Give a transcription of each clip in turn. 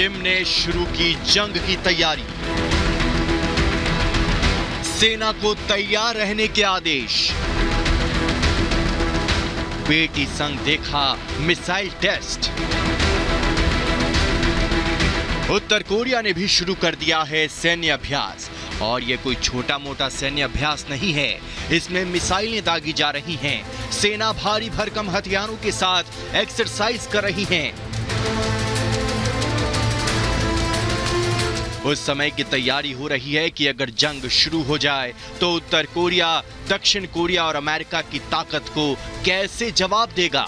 किम ने शुरू की जंग की तैयारी। सेना को तैयार रहने के आदेश। बेटी संग देखा मिसाइल टेस्ट। उत्तर कोरिया ने भी शुरू कर दिया है सैन्य अभ्यास, और ये कोई छोटा मोटा सैन्य अभ्यास नहीं है। इसमें मिसाइलें दागी जा रही हैं। सेना भारी भरकम हथियारों के साथ एक्सरसाइज कर रही है। उस समय की तैयारी हो रही है कि अगर जंग शुरू हो जाए तो उत्तर कोरिया, दक्षिण कोरिया और अमेरिका की ताकत को कैसे जवाब देगा।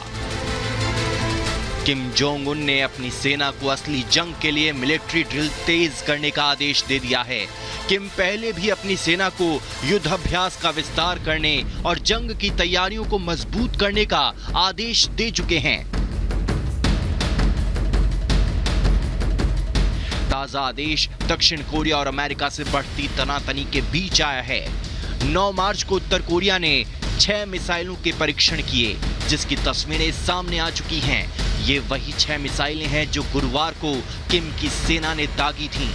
किम जोंग उन ने अपनी सेना को असली जंग के लिए मिलिट्री ड्रिल तेज करने का आदेश दे दिया है। किम पहले भी अपनी सेना को युद्धाभ्यास का विस्तार करने और जंग की तैयारियों को मजबूत करने का आदेश दे चुके हैं। ताजा आदेश दक्षिण कोरिया और अमेरिका से बढ़ती तनातनी के बीच आया है। 9 मार्च को उत्तर कोरिया ने 6 मिसाइलों के परीक्षण किए, जिसकी तस्वीरें सामने आ चुकी हैं। ये वही 6 मिसाइलें हैं जो गुरुवार को किम की सेना ने दागी थीं।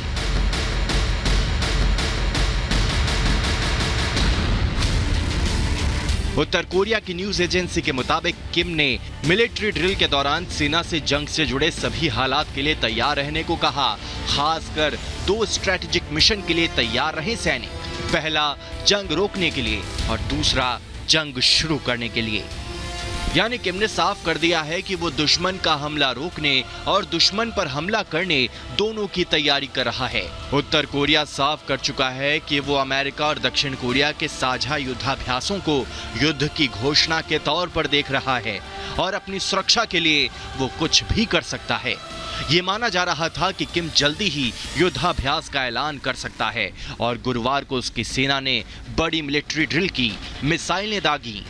उत्तर कोरिया की न्यूज एजेंसी के मुताबिक किम ने मिलिट्री ड्रिल के दौरान सेना से जंग से जुड़े सभी हालात के लिए तैयार रहने को कहा। खासकर 2 स्ट्रेटेजिक मिशन के लिए तैयार रहे सैनिक। पहला जंग रोकने के लिए और दूसरा जंग शुरू करने के लिए। यानी किम ने साफ कर दिया है कि वो दुश्मन का हमला रोकने और दुश्मन पर हमला करने दोनों की तैयारी कर रहा है। उत्तर कोरिया साफ कर चुका है कि वो अमेरिका और दक्षिण कोरिया के साझा युद्धाभ्यासों को युद्ध की घोषणा के तौर पर देख रहा है और अपनी सुरक्षा के लिए वो कुछ भी कर सकता है। ये माना जा रहा था कि किम जल्दी ही युद्धाभ्यास का ऐलान कर सकता है, और गुरुवार को उसकी सेना ने बड़ी मिलिट्री ड्रिल की, मिसाइलें दागी।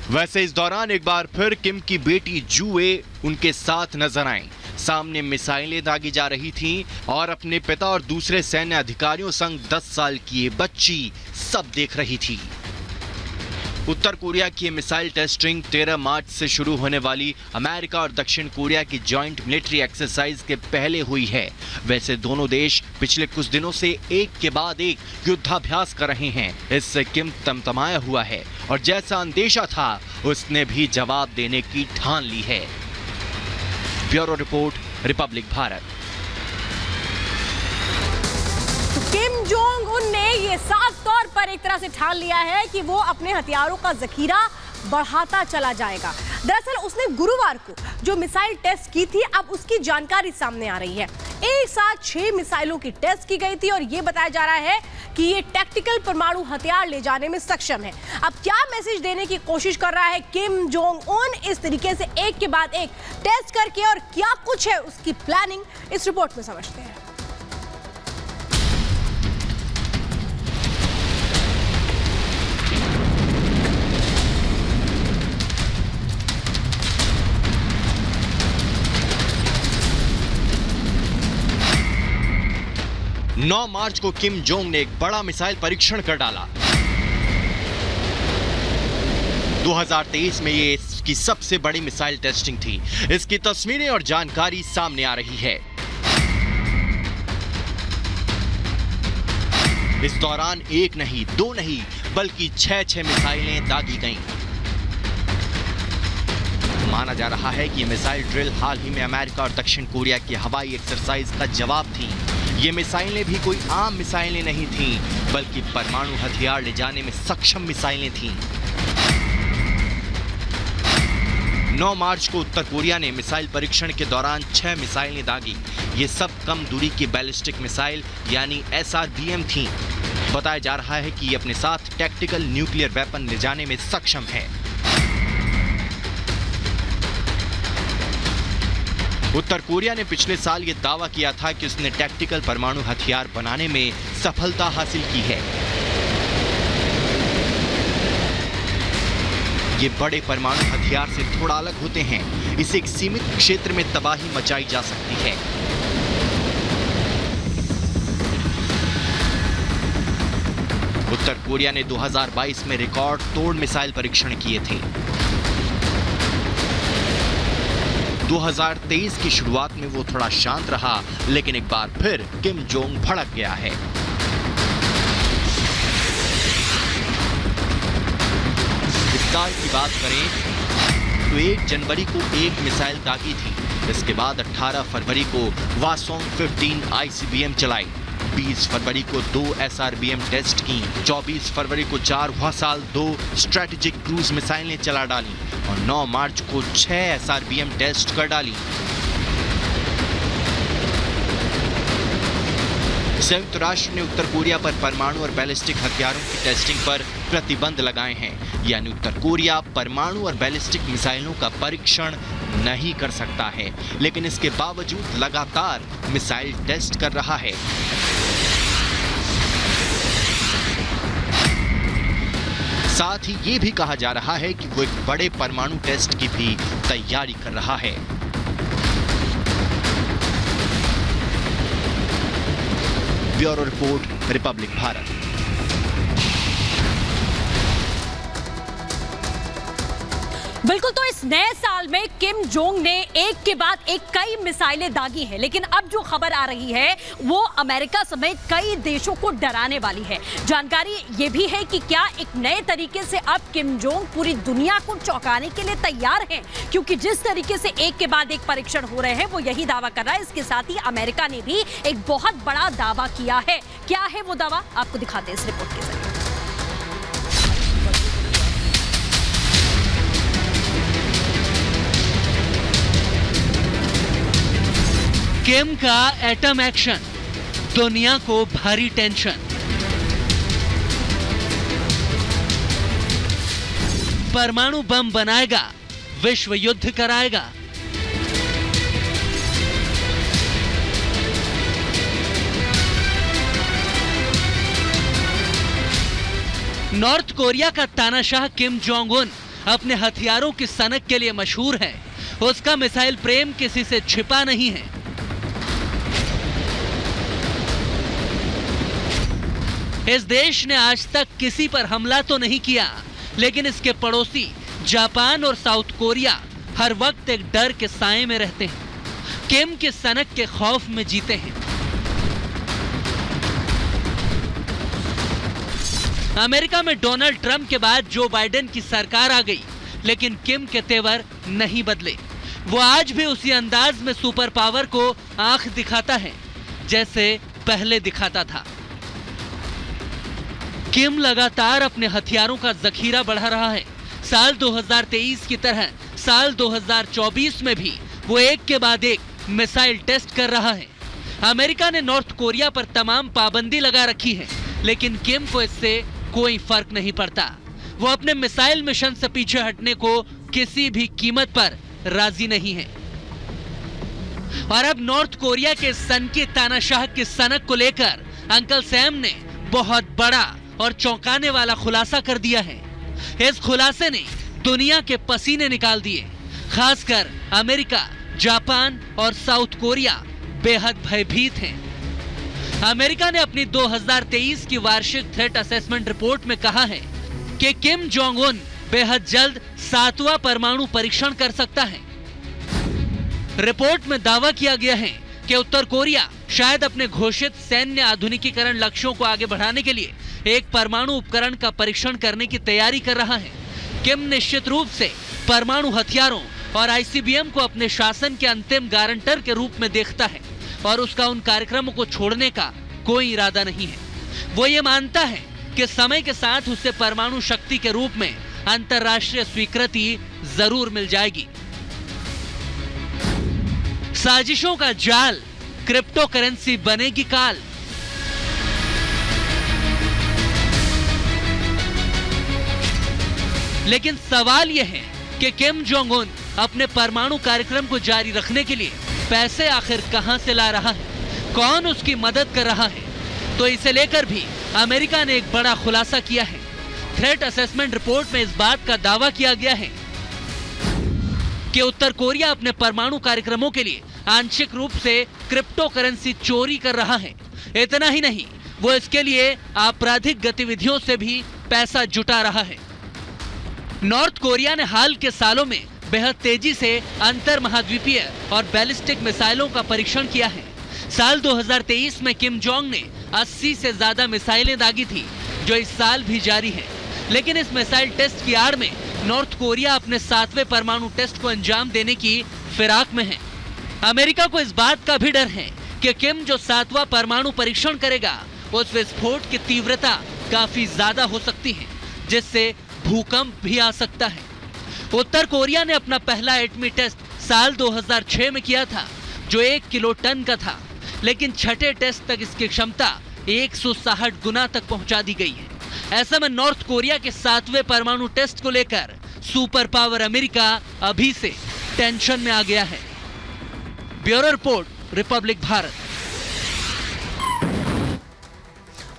वैसे इस दौरान एक बार फिर किम की बेटी जुए उनके साथ नजर आईं। सामने मिसाइलें दागी जा रही थीं और अपने पिता और दूसरे सैन्य अधिकारियों संग 10 साल की ये बच्ची सब देख रही थी। उत्तर कोरिया की मिसाइल टेस्टिंग 13 मार्च से शुरू होने वाली अमेरिका और दक्षिण कोरिया की जॉइंट मिलिट्री एक्सरसाइज के पहले हुई है। वैसे दोनों देश पिछले कुछ दिनों से एक के बाद एक युद्धाभ्यास कर रहे हैं। इससे किम तमतमाया हुआ है और जैसा अंदेशा था उसने भी जवाब देने की ठान ली है। Bureau report, Republic Bharat. Kim Jong Un ने ये साफ तौर पर एक तरह से ठान लिया है कि वो अपने हथियारों का जखीरा बढ़ाता चला जाएगा। दरअसल उसने गुरुवार को जो मिसाइल टेस्ट की थी, अब उसकी जानकारी सामने आ रही है। एक साथ 6 मिसाइलों की टेस्ट की गई थी और ये बताया जा रहा है कि ये टैक्टिकल परमाणु हथियार ले जाने में सक्षम है। अब क्या मैसेज देने की कोशिश कर रहा है किम जोंग उन, इस तरीके से एक के बाद एक टेस्ट करके, और क्या कुछ है उसकी प्लानिंग, इस रिपोर्ट में समझते हैं। 9 मार्च को किम जोंग ने एक बड़ा मिसाइल परीक्षण कर डाला। 2023 में ये इसकी सबसे बड़ी मिसाइल टेस्टिंग थी। इसकी तस्वीरें और जानकारी सामने आ रही है। इस दौरान एक नहीं, 2 नहीं, बल्कि 6 मिसाइलें दागी गईं। माना जा रहा है कि ये मिसाइल ड्रिल हाल ही में अमेरिका और दक्षिण कोरिया की हवाई एक्सरसाइज का जवाब थी। ये मिसाइलें भी कोई आम मिसाइलें नहीं थीं, बल्कि परमाणु हथियार ले जाने में सक्षम मिसाइलें थीं। 9 मार्च को उत्तर कोरिया ने मिसाइल परीक्षण के दौरान 6 मिसाइलें दागी। ये सब कम दूरी की बैलिस्टिक मिसाइल यानी SRBM थीं। बताया जा रहा है कि ये अपने साथ टैक्टिकल न्यूक्लियर वेपन ले जाने में सक्षम है। उत्तर कोरिया ने पिछले साल ये दावा किया था कि उसने टैक्टिकल परमाणु हथियार बनाने में सफलता हासिल की है। ये बड़े परमाणु हथियार से थोड़ा अलग होते हैं। इसे एक सीमित क्षेत्र में तबाही मचाई जा सकती है। उत्तर कोरिया ने 2022 में रिकॉर्ड तोड़ मिसाइल परीक्षण किए थे। 2023 की शुरुआत में वो थोड़ा शांत रहा, लेकिन एक बार फिर किम जोंग भड़क गया है। इस साल की बात करें तो 1 जनवरी को एक मिसाइल दागी थी। इसके बाद 18 फरवरी को वासोंग 15 ICBM चलाई, 20 फरवरी को 2 SRBM टेस्ट की, 24 फरवरी को 4 हवासाल 2 स्ट्रेटेजिक क्रूज मिसाइलें चला डाली और 9 मार्च को 6 SRBM टेस्ट कर डाली। संयुक्त राष्ट्र ने उत्तर कोरिया पर परमाणु और बैलिस्टिक हथियारों की टेस्टिंग पर प्रतिबंध लगाए हैं, यानी उत्तर कोरिया परमाणु और बैलिस्टिक मिसाइलों का परीक्षण नहीं कर सकता है, लेकिन इसके बावजूद लगातार मिसाइल टेस्ट कर रहा है। साथ ही ये भी कहा जा रहा है कि वो एक बड़े परमाणु टेस्ट की भी तैयारी कर रहा है। Bureau report, Republic Bharat. बिल्कुल, तो इस नए साल में किम जोंग ने एक के बाद एक कई मिसाइलें दागी हैं, लेकिन अब जो खबर आ रही है वो अमेरिका समेत कई देशों को डराने वाली है। जानकारी ये भी है कि क्या एक नए तरीके से अब किम जोंग पूरी दुनिया को चौंकाने के लिए तैयार हैं, क्योंकि जिस तरीके से एक के बाद एक परीक्षण हो रहे हैं वो यही दावा कर रहा है। इसके साथ ही अमेरिका ने भी एक बहुत बड़ा दावा किया है। क्या है वो दावा, आपको दिखाते हैं इस रिपोर्ट के जरिए। किम का एटम एक्शन, दुनिया को भारी टेंशन। परमाणु बम बनाएगा, विश्व युद्ध कराएगा। नॉर्थ कोरिया का तानाशाह किम जोंग उन अपने हथियारों की सनक के लिए मशहूर है। उसका मिसाइल प्रेम किसी से छिपा नहीं है। इस देश ने आज तक किसी पर हमला तो नहीं किया, लेकिन इसके पड़ोसी जापान और साउथ कोरिया हर वक्त एक डर के साए में रहते हैं। किम के सनक के खौफ में जीते हैं। अमेरिका में डोनाल्ड ट्रंप के बाद जो बाइडेन की सरकार आ गई, लेकिन किम के तेवर नहीं बदले। वो आज भी उसी अंदाज में सुपर पावर को आंख दिखाता है जैसे पहले दिखाता था। किम लगातार अपने हथियारों का जखीरा बढ़ा रहा है। साल 2023 की तरह साल 2024 में भी वो एक के बाद एक मिसाइल टेस्ट कर रहा है। अमेरिका ने नॉर्थ कोरिया पर तमाम पाबंदी लगा रखी है, लेकिन किम को इससे कोई फर्क नहीं पड़ता। वो अपने मिसाइल मिशन से पीछे हटने को किसी भी कीमत पर राजी नहीं है। और अब नॉर्थ कोरिया के सनकी तानाशाह की सनक को लेकर अंकल सैम ने बहुत बड़ा और चौंकाने वाला खुलासा कर दिया है। इस खुलासे ने दुनिया के पसीने निकाल दिए। खासकर अमेरिका, जापान और साउथ कोरिया बेहद भयभीत हैं। अमेरिका ने अपनी 2023 की वार्षिक थ्रेट असेसमेंट रिपोर्ट में कहा है कि किम जोंग उन बेहद जल्द 7वां परमाणु परीक्षण कर सकता है। रिपोर्ट में दावा किया गया है कि उत्तर कोरिया शायद अपने घोषित सैन्य आधुनिकीकरण लक्ष्यों को आगे बढ़ाने के लिए एक परमाणु उपकरण का परीक्षण करने की तैयारी कर रहा है। किम निश्चित रूप से परमाणु हथियारों और ICBM को अपने शासन के अंतिम गारंटर के रूप में देखता है और उसका उन कार्यक्रमों को छोड़ने का कोई इरादा नहीं है। वो ये मानता है कि समय के साथ उसे परमाणु शक्ति के रूप में अंतर्राष्ट्रीय स्वीकृति जरूर मिल जाएगी। साजिशों का जाल, क्रिप्टो करेंसी बनेगी काल। लेकिन सवाल यह है कि किम जोंग उन अपने परमाणु कार्यक्रम को जारी रखने के लिए पैसे आखिर कहां से ला रहा है, कौन उसकी मदद कर रहा है। तो इसे लेकर भी अमेरिका ने एक बड़ा खुलासा किया है। थ्रेट असेसमेंट रिपोर्ट में इस बात का दावा किया गया है कि उत्तर कोरिया अपने परमाणु कार्यक्रमों के लिए आंशिक रूप से क्रिप्टो करेंसी चोरी कर रहा है। इतना ही नहीं, वो इसके लिए आपराधिक गतिविधियों से भी पैसा जुटा रहा है। नॉर्थ कोरिया ने हाल के सालों में बेहद तेजी से अंतर महाद्वीपीय और बैलिस्टिक मिसाइलों का परीक्षण किया है। साल 2023 में किम जोंग ने 80 से ज्यादा मिसाइलें दागी थी, जो इस साल भी जारी है। लेकिन इस मिसाइल टेस्ट की आड़ में नॉर्थ कोरिया अपने 7वें परमाणु टेस्ट को अंजाम देने की फिराक में है। अमेरिका को इस बात का भी डर है कि किम जो 7वां परमाणु परीक्षण करेगा, उस विस्फोट की तीव्रता काफी ज्यादा हो सकती है, जिससे भूकंप भी आ सकता है। उत्तर कोरिया ने अपना पहला एटमी टेस्ट साल 2006 में किया था, जो 1 किलो टन का था, लेकिन छठे टेस्ट तक इसकी क्षमता 160 गुना तक पहुंचा दी गई है। ऐसे में नॉर्थ कोरिया के 7वें परमाणु टेस्ट को लेकर सुपर पावर अमेरिका अभी से टेंशन में आ गया है। Bureau report, Republic Bharat.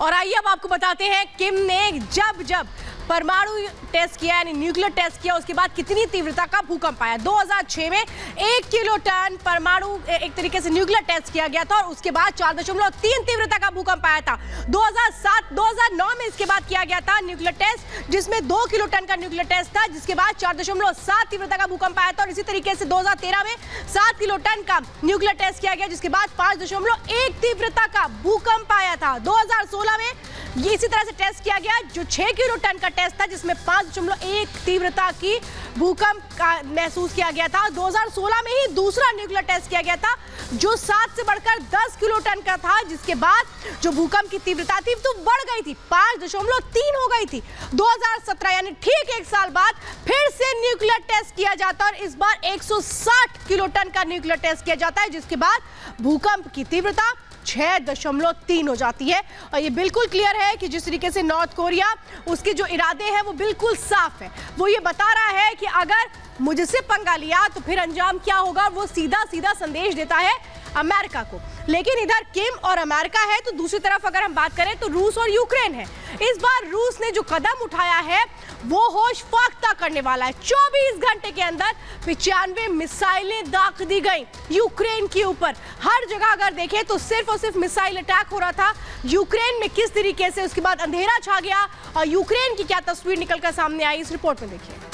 और आइए अब आपको बताते हैं किम ने जब परमाणु टेस्ट किया यानी न्यूक्लियर टेस्ट किया, उसके बाद कितनी तीव्रता का भूकंप आया। 2006 में 1 किलो टन परमाणु एक तरीके से न्यूक्लियर टेस्ट किया गया था और उसके बाद 4.3 तीव्रता का भूकंप आया था। 2009 में इसके बाद किया गया था न्यूक्लियर टेस्ट, जिसमें 2 किलो टन का न्यूक्लियर टेस्ट था, जिसके बाद 4.7 तीव्रता का भूकंप आया था। और इसी तरीके से 2013 में 7 किलो टन का न्यूक्लियर टेस्ट किया गया, जिसके बाद 5.1 तीव्रता का भूकंप आया था। 2016 में ये इसी तरह से टेस्ट किया गया, जो 6 किलो टन का टेस्ट था, जिसमें 5.1 तीव्रता की भूकंप का महसूस किया गया था। 2016 में ही दूसरा न्यूक्लियर टेस्ट किया गया था, जो 7 से बढ़कर 10 किलो टन का था, जिसके बाद जो भूकंप की तीव्रता थी तो बढ़ गई थी, 5.3 हो गई थी। 2017 यानी ठीक 1 साल बाद फिर से न्यूक्लियर टेस्ट किया जाता है और इस बार 160 किलो टन का न्यूक्लियर टेस्ट किया जाता है, जिसके बाद भूकंप की तीव्रता 6.3 हो जाती है। और ये बिल्कुल क्लियर है कि जिस तरीके से नॉर्थ कोरिया उसके जो इरादे हैं वो बिल्कुल साफ है। वो ये बता रहा है कि अगर मुझसे पंगा लिया तो फिर अंजाम क्या होगा, वो सीधा सीधा संदेश देता है अमेरिका को। लेकिन इधर किम और अमेरिका है, तो दूसरी तरफ अगर हम बात करें तो रूस और यूक्रेन है। इस बार रूस ने जो कदम उठाया है वो होश फाख्ता करने वाला है। 24 घंटे के अंदर 95 मिसाइलें दाग दी गई यूक्रेन के ऊपर। हर जगह अगर देखें तो सिर्फ और सिर्फ मिसाइल अटैक हो रहा था। यूक्रेन में किस तरीके से उसके बाद अंधेरा छा गया और यूक्रेन की क्या तस्वीर निकलकर सामने आई, इस रिपोर्ट में देखिए।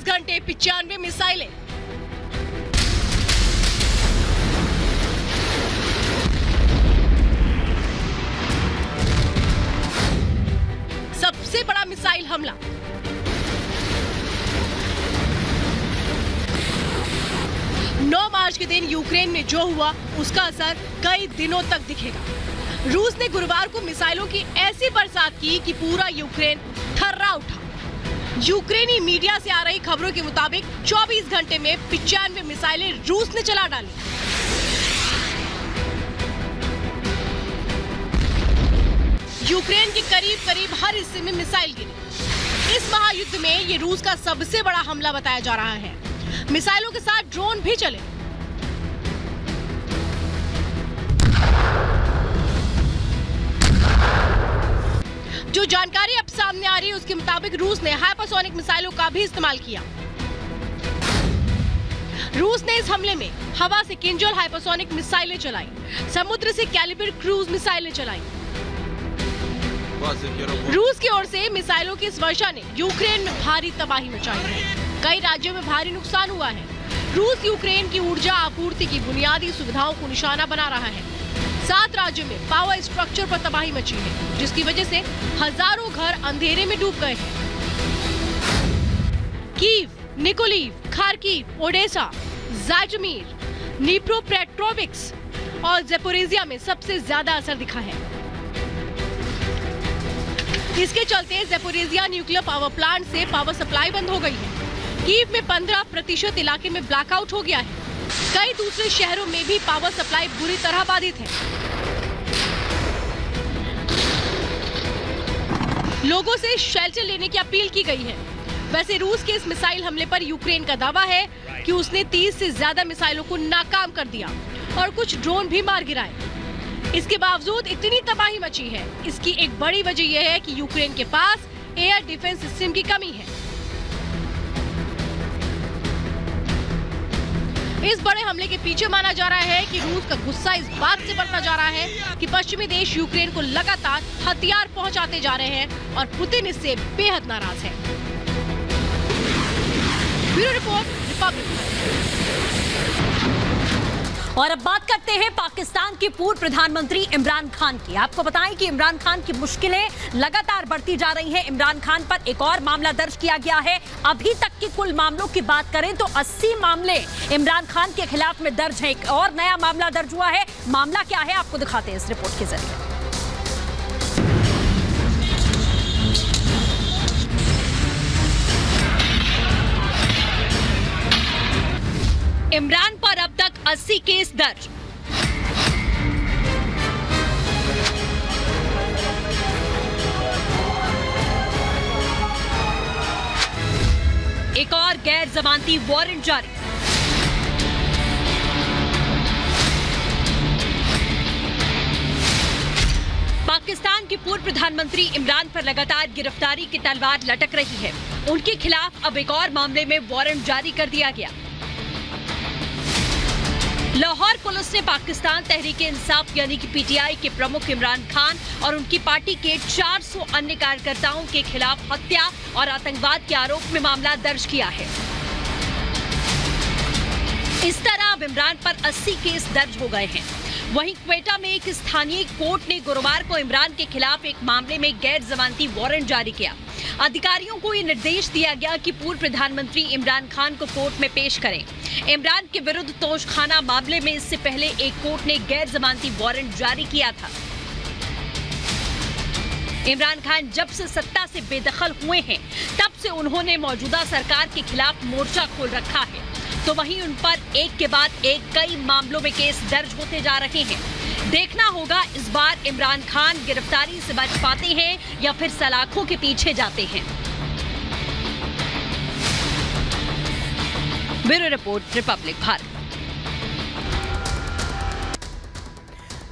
घंटे 95 मिसाइलें। सबसे बड़ा मिसाइल हमला। मार्च के दिन यूक्रेन में जो हुआ उसका असर कई दिनों तक दिखेगा। रूस ने गुरुवार को मिसाइलों की ऐसी बरसात की कि पूरा यूक्रेन थर्रा उठा। यूक्रेनी मीडिया से आ रही खबरों के मुताबिक 24 घंटे में 95 मिसाइलें रूस ने चला डाली। यूक्रेन के करीब हर हिस्से में मिसाइल गिरी। इस महायुद्ध में ये रूस का सबसे बड़ा हमला बताया जा रहा है। मिसाइलों के साथ ड्रोन भी चले। जो जानकारी अब सामने आ रही है उसके मुताबिक रूस ने हाइपरसोनिक मिसाइलों का भी इस्तेमाल किया। रूस ने इस हमले में हवा से किंजल हाइपरसोनिक मिसाइलें चलाई, समुद्र से कैलिबर क्रूज मिसाइलें चलाई। रूस की ओर से मिसाइलों की इस वर्षा ने यूक्रेन में भारी तबाही मचाई है। कई राज्यों में भारी नुकसान हुआ है। रूस यूक्रेन की ऊर्जा आपूर्ति की बुनियादी सुविधाओं को निशाना बना रहा है। 7 राज्यों में पावर स्ट्रक्चर पर तबाही मची है, जिसकी वजह से हजारों घर अंधेरे में डूब गए हैं। कीव, निकोलीव, खार्किव, ओडेसा, ज़ाजमीर, नीप्रोपेट्रोविक्स और ज़ेपोरिजिया में सबसे ज्यादा असर दिखा है। इसके चलते ज़ेपोरिजिया न्यूक्लियर पावर प्लांट से पावर सप्लाई बंद हो गई है। कीव में 15% इलाके में ब्लैकआउट हो गया है। कई दूसरे शहरों में भी पावर सप्लाई बुरी तरह बाधित है। लोगों से शेल्टर लेने की अपील की गई है। वैसे रूस के इस मिसाइल हमले पर यूक्रेन का दावा है कि उसने 30 से ज्यादा मिसाइलों को नाकाम कर दिया और कुछ ड्रोन भी मार गिराए। इसके बावजूद इतनी तबाही मची है, इसकी एक बड़ी वजह यह है कि यूक्रेन के पास एयर डिफेंस सिस्टम की कमी है। इस बड़े हमले के पीछे माना जा रहा है कि रूस का गुस्सा इस बात से बढ़ता जा रहा है कि पश्चिमी देश यूक्रेन को लगातार हथियार पहुंचाते जा रहे हैं और पुतिन इससे बेहद नाराज है। Bureau report, Republic. और अब बात करते हैं पाकिस्तान के पूर्व प्रधानमंत्री इमरान खान की। आपको बताएं कि इमरान खान की मुश्किलें लगातार बढ़ती जा रही हैं। इमरान खान पर एक और मामला दर्ज किया गया है। अभी तक के कुल मामलों की बात करें तो 80 मामले इमरान खान के खिलाफ में दर्ज हैं। एक और नया मामला दर्ज हुआ है। मामला क्या है आपको दिखाते हैं इस रिपोर्ट के जरिए। इमरान पर अब तक 80 केस दर्ज। एक और गैर जमानती वारंट जारी। पाकिस्तान के पूर्व प्रधानमंत्री इमरान पर लगातार गिरफ्तारी की तलवार लटक रही है। उनके खिलाफ अब एक और मामले में वारंट जारी कर दिया गया। लाहौर पुलिस ने पाकिस्तान तहरीक इंसाफ यानी कि पीटीआई के प्रमुख इमरान खान और उनकी पार्टी के 400 अन्य कार्यकर्ताओं के खिलाफ हत्या और आतंकवाद के आरोप में मामला दर्ज किया है। इस तरह अब इमरान पर 80 केस दर्ज हो गए हैं। वहीं क्वेटा में एक स्थानीय कोर्ट ने गुरुवार को इमरान के खिलाफ एक मामले में गैर जमानती वारंट जारी किया। अधिकारियों को ये निर्देश दिया गया कि पूर्व प्रधानमंत्री इमरान खान को कोर्ट में पेश करें। इमरान के विरुद्ध तोशखाना मामले में इससे पहले एक कोर्ट ने गैर जमानती वारंट जारी किया था। इमरान खान जब से सत्ता से बेदखल हुए हैं, तब से उन्होंने मौजूदा सरकार के खिलाफ मोर्चा खोल रखा है। तो वहीं उन पर एक के बाद एक कई मामलों में केस दर्ज होते जा रहे हैं। देखना होगा इस बार इमरान खान गिरफ्तारी से बच पाते हैं या फिर सलाखों के पीछे जाते हैं। Bureau report, Republic Bharat.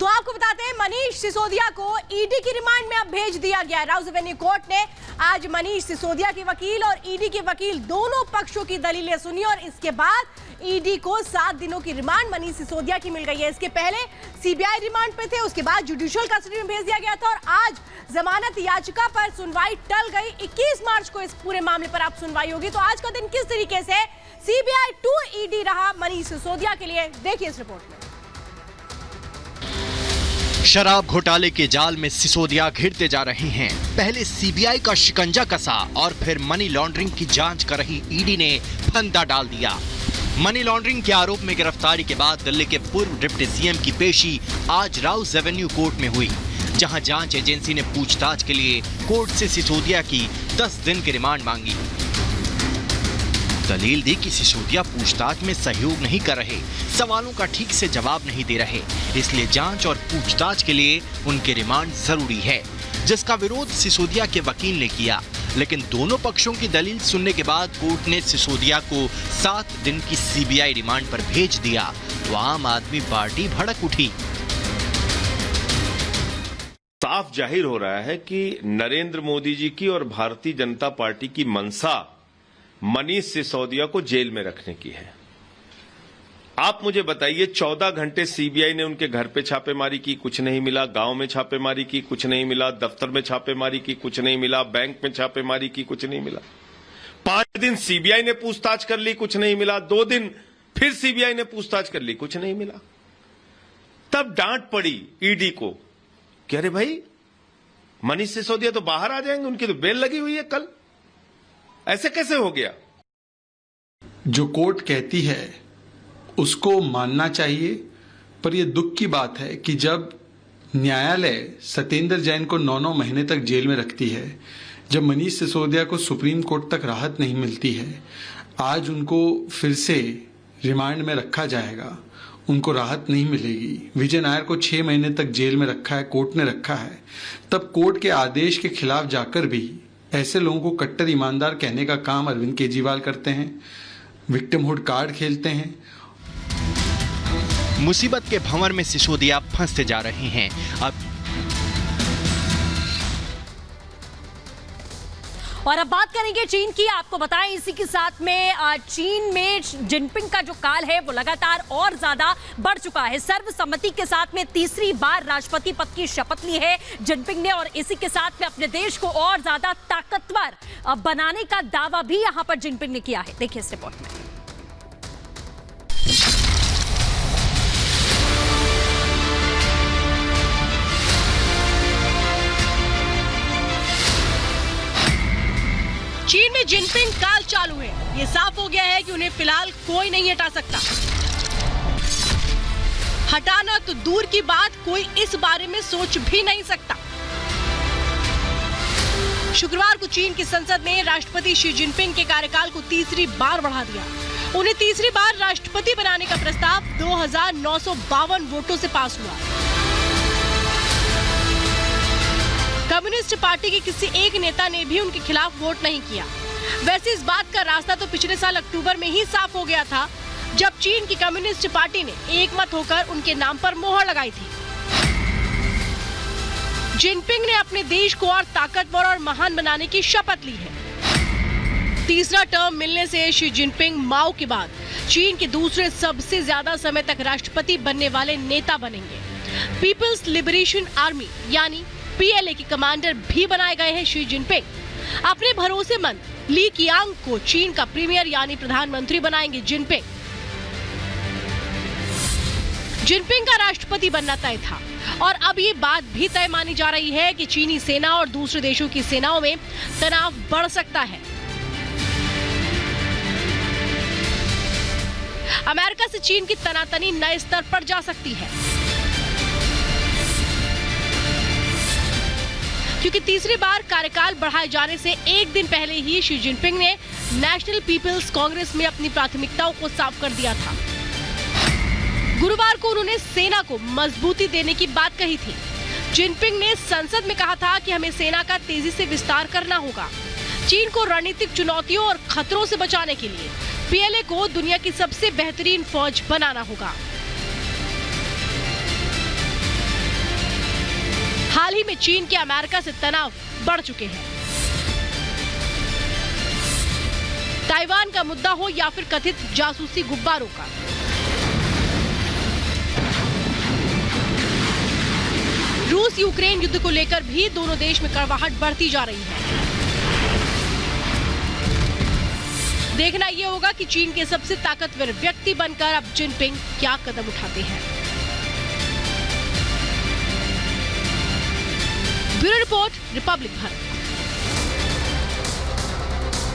तो आपको बताते हैं मनीष सिसोदिया को ईडी की रिमांड में अब भेज दिया गया है। राउज एवेन्यू कोर्ट ने आज मनीष सिसोदिया के वकील और ईडी के वकील दोनों पक्षों की दलीलें सुनी और इसके बाद ईडी को 7 दिनों की रिमांड मनीष सिसोदिया की मिल गई है। इसके पहले सीबीआई रिमांड पे थे, उसके बाद जुडिशियल कस्टडी में भेज दिया गया था और आज जमानत याचिका पर सुनवाई टल गई। 21 मार्च को इस पूरे मामले पर आप सुनवाई होगी। तो आज का दिन किस तरीके से सीबीआई टू ईडी रहा मनीष सिसोदिया के लिए, देखिए इस रिपोर्ट में। शराब घोटाले के जाल में सिसोदिया घिरते जा रहे हैं। पहले सीबीआई का शिकंजा कसा और फिर मनी लॉन्ड्रिंग की जांच कर रही ईडी ने फंदा डाल दिया। मनी लॉन्ड्रिंग के आरोप में गिरफ्तारी के बाद दिल्ली के पूर्व डिप्टी सीएम की पेशी आज राउज एवेन्यू कोर्ट में हुई, जहां जांच एजेंसी ने पूछताछ के लिए कोर्ट से सिसोदिया की 10 दिन की रिमांड मांगी। दलील दी कि सिसोदिया पूछताछ में सहयोग नहीं कर रहे, सवालों का ठीक से जवाब नहीं दे रहे, इसलिए जांच और पूछताछ के लिए उनके रिमांड जरूरी है, जिसका विरोध सिसोदिया के वकील ने किया। लेकिन दोनों पक्षों की दलील सुनने के बाद कोर्ट ने सिसोदिया को 7 दिन की सीबीआई रिमांड पर भेज दिया तो आम आदमी पार्टी भड़क उठी। साफ जाहिर हो रहा है कि नरेंद्र मोदी जी की और भारतीय जनता पार्टी की मंशा मनीष सिसोदिया को जेल में रखने की है। आप मुझे बताइए, 14 घंटे सीबीआई ने उनके घर पे छापेमारी की, कुछ नहीं मिला। गांव में छापेमारी की, कुछ नहीं मिला। दफ्तर में छापेमारी की, कुछ नहीं मिला। बैंक में छापेमारी की, कुछ नहीं मिला। 5 दिन सीबीआई ने पूछताछ कर ली, कुछ नहीं मिला। 2 दिन फिर सीबीआई ने पूछताछ कर ली, कुछ नहीं मिला। तब डांट पड़ी ईडी को कि अरे भाई, मनीष सिसोदिया तो बाहर आ जाएंगे, उनकी तो बेल लगी हुई है कल, ऐसे कैसे हो गया? जो कोर्ट कहती है उसको मानना चाहिए, पर यह दुख की बात है कि जब न्यायालय सत्येंद्र जैन को 9-9 महीने तक जेल में रखती है, जब मनीष सिसोदिया को सुप्रीम कोर्ट तक राहत नहीं मिलती है, आज उनको फिर से रिमांड में रखा जाएगा। उनको राहत नहीं मिलेगी। विजय नायर को 6 महीने तक जेल में रखा है, कोर्ट ने रखा है। तब कोर्ट के आदेश के खिलाफ जाकर भी ऐसे लोगों को कट्टर ईमानदार कहने का काम अरविंद केजरीवाल करते हैं, विक्टिमहुड कार्ड खेलते हैं। मुसीबत के भंवर में सिसोदिया फंसते जा रहे हैं। और अब बात करेंगे चीन की। आपको बताएं इसी के साथ में चीन में जिनपिंग का जो काल है वो लगातार और ज्यादा बढ़ चुका है। सर्वसम्मति के साथ में तीसरी बार राष्ट्रपति पद की शपथ ली है जिनपिंग ने, और इसी के साथ में अपने देश को और ज्यादा ताकतवर बनाने का दावा भी यहां पर जिनपिंग ने किया है। देखिए इस रिपोर्ट में। चीन में जिनपिंग काल चालू है। ये साफ हो गया है कि उन्हें फिलहाल कोई नहीं हटा सकता। हटाना तो दूर की बात, कोई इस बारे में सोच भी नहीं सकता। शुक्रवार को चीन की संसद ने राष्ट्रपति शी जिनपिंग के कार्यकाल को तीसरी बार बढ़ा दिया। उन्हें तीसरी बार राष्ट्रपति बनाने का प्रस्ताव 2952 वोटों से पास हुआ। कम्युनिस्ट पार्टी के किसी एक नेता ने भी उनके खिलाफ वोट नहीं किया। वैसे इस बात का रास्ता तो पिछले साल अक्टूबर में ही साफ हो गया था, जब चीन की कम्युनिस्ट पार्टी ने एकमत होकर उनके नाम पर मोहर लगाई थी। जिनपिंग ने अपने देश को और ताकतवर और महान बनाने की शपथ ली है। तीसरा टर्म मिलने से शी जिनपिंग माओ के बाद चीन के दूसरे सबसे ज्यादा समय तक राष्ट्रपति बनने वाले नेता बनेंगे। पीपल्स लिबरेशन आर्मी यानी पीएलए के कमांडर भी बनाए गए हैं शी जिनपिंग। अपने भरोसेमंद ली कियांग को चीन का प्रीमियर यानी प्रधानमंत्री बनाएंगे जिनपिंग। जिनपिंग का राष्ट्रपति बनना तय था और अब ये बात भी तय मानी जा रही है कि चीनी सेना और दूसरे देशों की सेनाओं में तनाव बढ़ सकता है। अमेरिका से चीन की तनातनी नए स्तर पर जा सकती है, क्योंकि तीसरी बार कार्यकाल बढ़ाए जाने से एक दिन पहले ही शी जिनपिंग ने नेशनल पीपल्स कांग्रेस में अपनी प्राथमिकताओं को साफ कर दिया था। गुरुवार को उन्होंने सेना को मजबूती देने की बात कही थी। जिनपिंग ने संसद में कहा था कि हमें सेना का तेजी से विस्तार करना होगा। चीन को रणनीतिक चुनौतियों और खतरों से बचाने के लिए पीएलए को दुनिया की सबसे बेहतरीन फौज बनाना होगा। हाल ही में चीन के अमेरिका से तनाव बढ़ चुके हैं। ताइवान का मुद्दा हो या फिर कथित जासूसी गुब्बारों का, रूस यूक्रेन युद्ध को लेकर भी दोनों देश में कड़वाहट बढ़ती जा रही है। देखना यह होगा कि चीन के सबसे ताकतवर व्यक्ति बनकर अब जिनपिंग क्या कदम उठाते हैं। Bureau report, Republic Bharat.